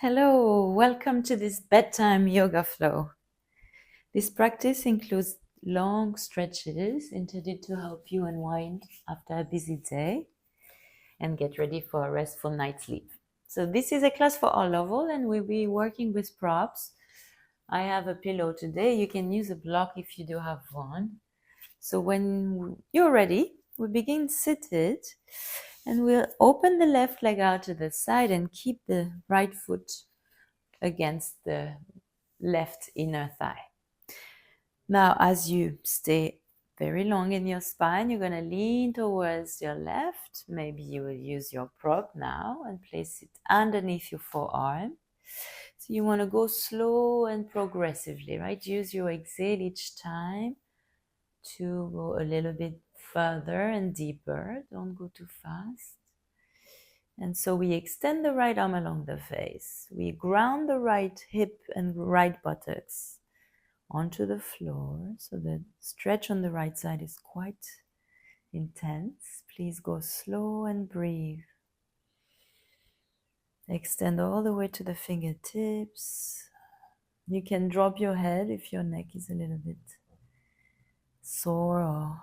Hello, welcome to this bedtime yoga flow. This practice includes long stretches intended to help you unwind after a busy day and get ready for a restful night's sleep. So this is a class for all level and we'll be working with props. I have a pillow today. You can use a block if you do have one. So when you're ready, we begin seated and we'll open the left leg out to the side and keep the right foot against the left inner thigh. Now, as you stay very long in your spine, you're going to lean towards your left. Maybe you will use your prop now and place it underneath your forearm. So you want to go slow and progressively, right? Use your exhale each time to go a little bit further and deeper. Don't go too fast. And so we extend the right arm along the face. We ground the right hip and right buttocks onto the floor. So the stretch on the right side is quite intense. Please go slow and breathe. Extend all the way to the fingertips. You can drop your head if your neck is a little bit sore or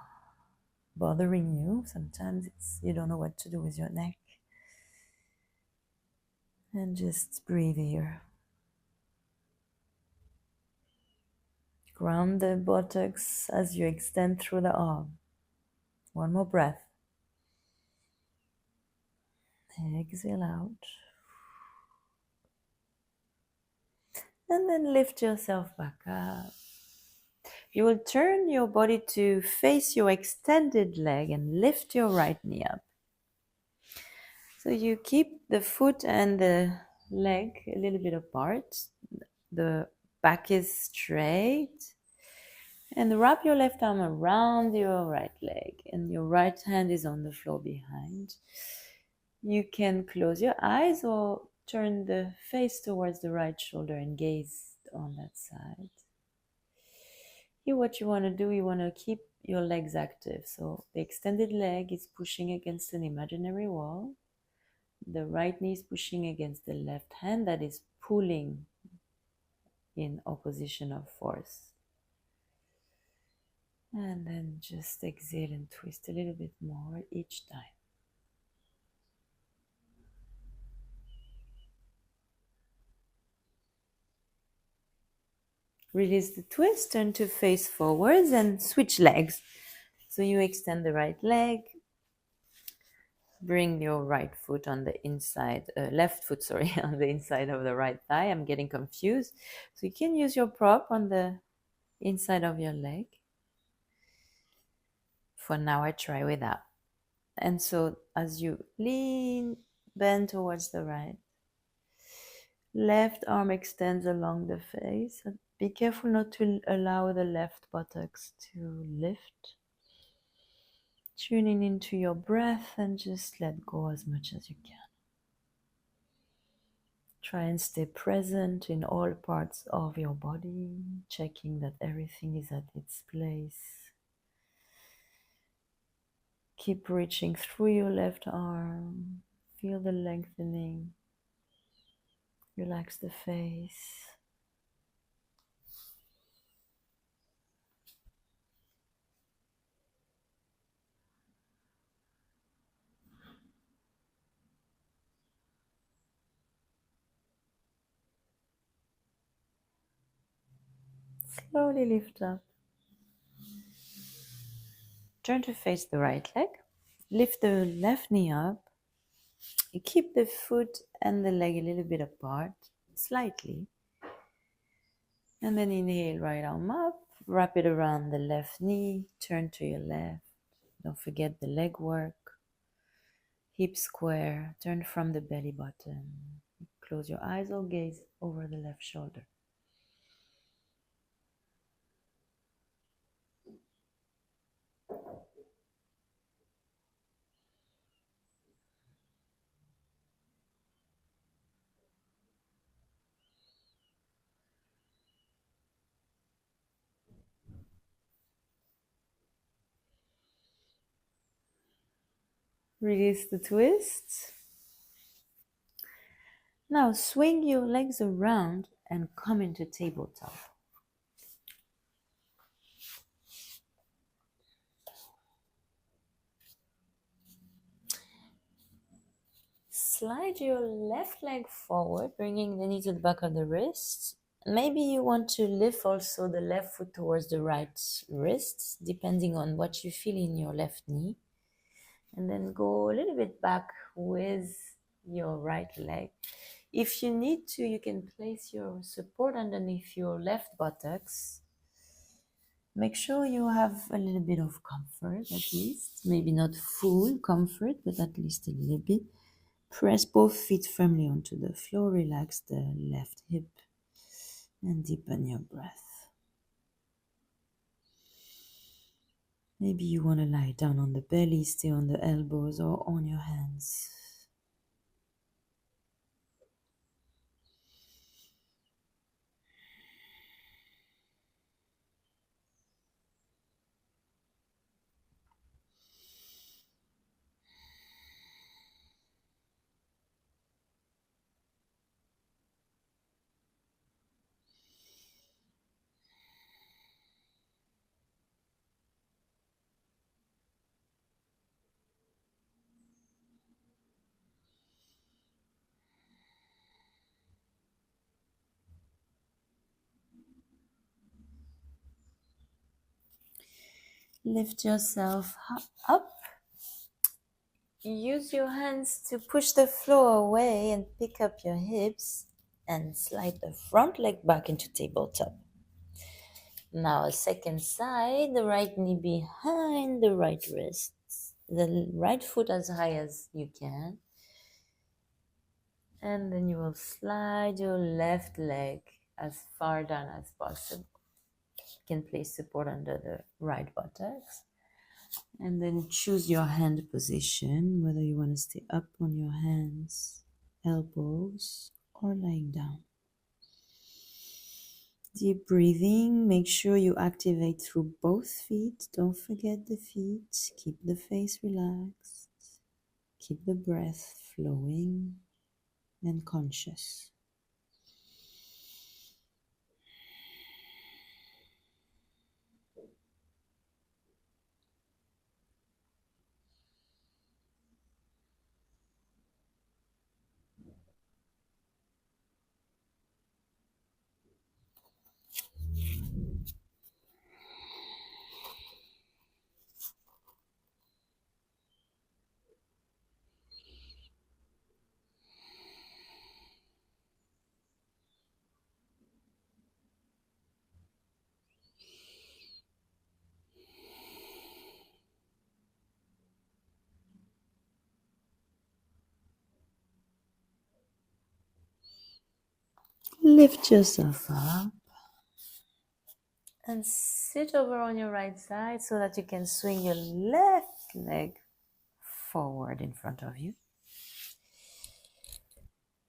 bothering you. Sometimes you don't know what to do with your neck. And just breathe here. Ground the buttocks as you extend through the arm. One more breath. Exhale out. And then lift yourself back up. You will turn your body to face your extended leg and lift your right knee up. So you keep the foot and the leg a little bit apart. The back is straight. And wrap your left arm around your right leg and your right hand is on the floor behind. You can close your eyes or turn the face towards the right shoulder and gaze on that side. Here what you want to do, you want to keep your legs active. So the extended leg is pushing against an imaginary wall. The right knee is pushing against the left hand that is pulling in opposition of force. And then just exhale and twist a little bit more each time. Release the twist, turn to face forwards and switch legs. So you extend the right leg, bring your right foot on the inside, left foot, sorry, on the inside of the right thigh. I'm getting confused. So you can use your prop on the inside of your leg. For now, I try without. And so as you lean, bend towards the right, left arm extends along the face. Be careful not to allow the left buttocks to lift. Tuning into your breath and just let go as much as you can. Try and stay present in all parts of your body, checking that everything is at its place. Keep reaching through your left arm. Feel the lengthening. Relax the face. Slowly lift up. Turn to face the right leg. Lift the left knee up. You keep the foot and the leg a little bit apart, slightly. And then inhale, right arm up. Wrap it around the left knee. Turn to your left. Don't forget the leg work. Hip square. Turn from the belly button. Close your eyes or gaze over the left shoulder. Release the twist. Now swing your legs around and come into tabletop. Slide your left leg forward, bringing the knee to the back of the wrist. Maybe you want to lift also the left foot towards the right wrist, depending on what you feel in your left knee. And then go a little bit back with your right leg. If you need to, you can place your support underneath your left buttocks. Make sure you have a little bit of comfort, at least. Maybe not full comfort, but at least a little bit. Press both feet firmly onto the floor. Relax the left hip and deepen your breath. Maybe you want to lie down on the belly, stay on the elbows or on your hands. Lift yourself up. Use your hands to push the floor away and pick up your hips and slide the front leg back into tabletop. Now a second side, the right knee behind the right wrist, the right foot as high as you can. And then you will slide your left leg as far down as possible. You can place support under the right buttocks. And then choose your hand position, whether you want to stay up on your hands, elbows, or lying down. Deep breathing. Make sure you activate through both feet. Don't forget the feet. Keep the face relaxed. Keep the breath flowing and conscious. Lift yourself up and sit over on your right side so that you can swing your left leg forward in front of you.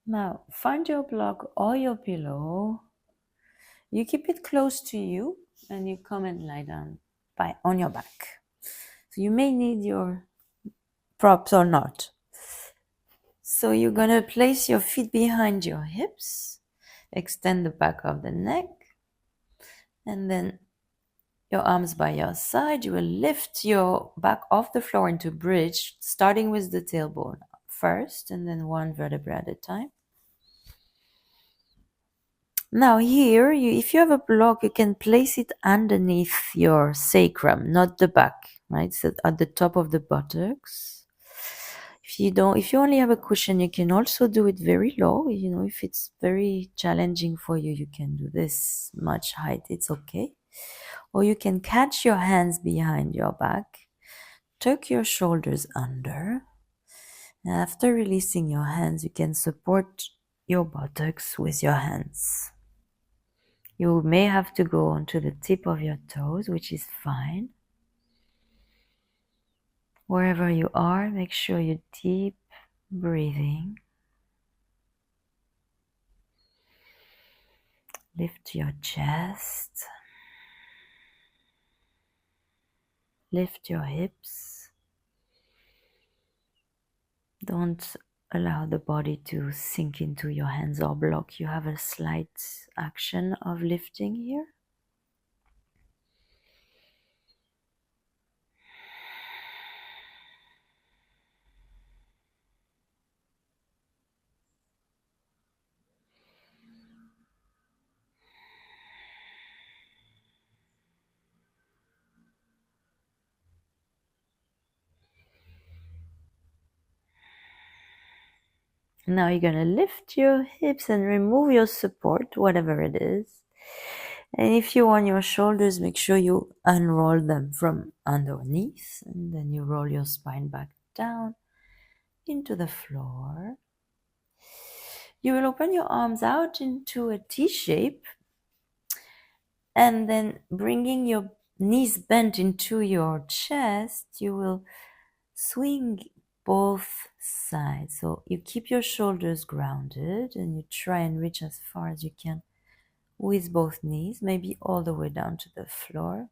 Now, find your block or your pillow. You keep it close to you and you come and lie down on your back. So you may need your props or not. So you're going to place your feet behind your hips, extend the back of the neck, and then your arms by your side. You will lift your back off the floor into bridge, starting with the tailbone first, and then one vertebra at a time. Now here, if you have a block, you can place it underneath your sacrum, not the back, right? So at the top of the buttocks. If you only have a cushion, you can also do it very low. If it's very challenging for you, you can do this much height. It's okay. Or you can catch your hands behind your back, tuck your shoulders under. And after releasing your hands, you can support your buttocks with your hands. You may have to go onto the tip of your toes, which is fine. Wherever you are, make sure you deep breathing. Lift your chest. Lift your hips. Don't Allow the body to sink into your hands or block. You have a slight action of lifting here. Now you're going to lift your hips and remove your support, whatever it is. And if you want your shoulders, make sure you unroll them from underneath. And then you roll your spine back down into the floor. You will open your arms out into a T shape. And then bringing your knees bent into your chest, you will swing both sides. So you keep your shoulders grounded and you try and reach as far as you can with both knees, maybe all the way down to the floor.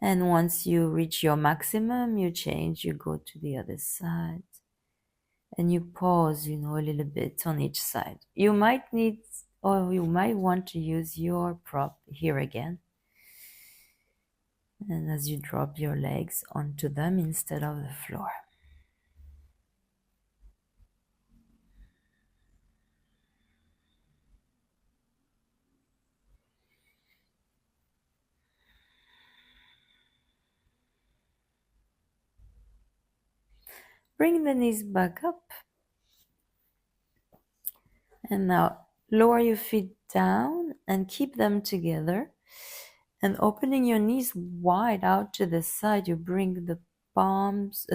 And once you reach your maximum, you change, you go to the other side. And you pause, a little bit on each side. You might need, or you might want to use your prop here again. And as you drop your legs onto them instead of the floor. Bring the knees back up. And now lower your feet down and keep them together. And opening your knees wide out to the side, you bring the soles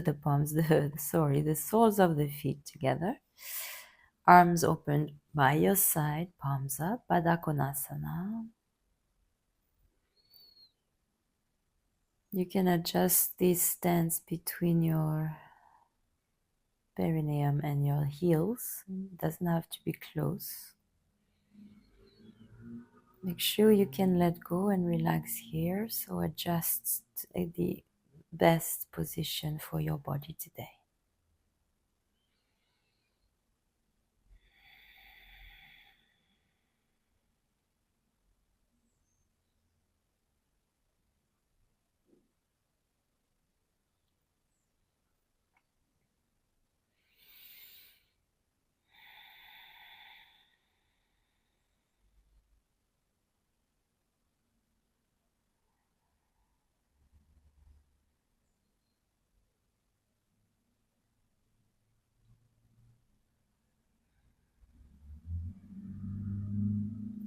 of the feet together. Arms open by your side, palms up, Baddha Konasana. You can adjust this stance between your perineum and your heels. It doesn't have to be close. Make sure you can let go and relax here. So adjust the best position for your body today.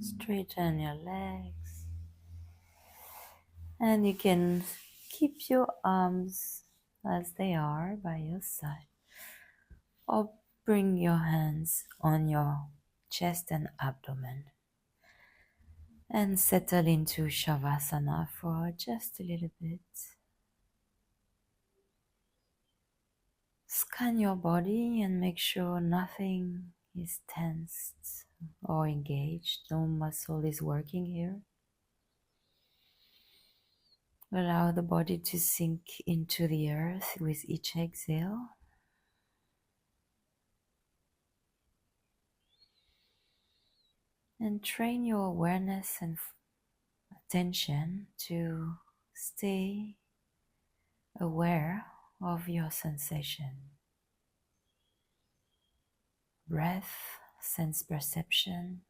Straighten your legs. And you can keep your arms as they are by your side. Or bring your hands on your chest and abdomen. And settle into Shavasana for just a little bit. Scan your body and make sure nothing is tensed or engaged. No muscle is working here. Allow the body to sink into the earth with each exhale. And train your awareness and attention to stay aware of your sensation. Breath, sense perception,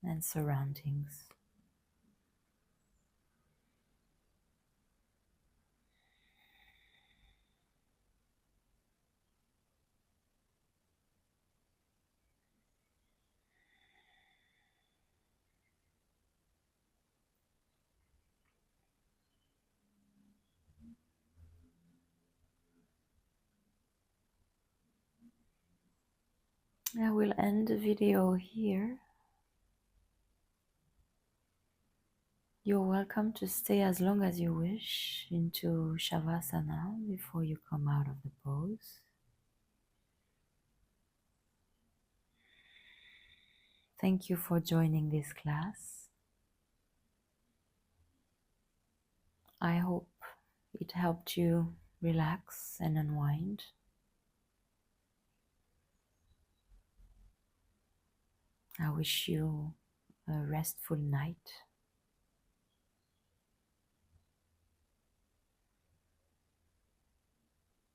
and surroundings. I will end the video here. You're welcome to stay as long as you wish into Shavasana before you come out of the pose. Thank you for joining this class. I hope it helped you relax and unwind. I wish you a restful night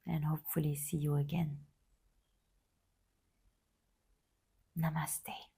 and hopefully see you again. Namaste.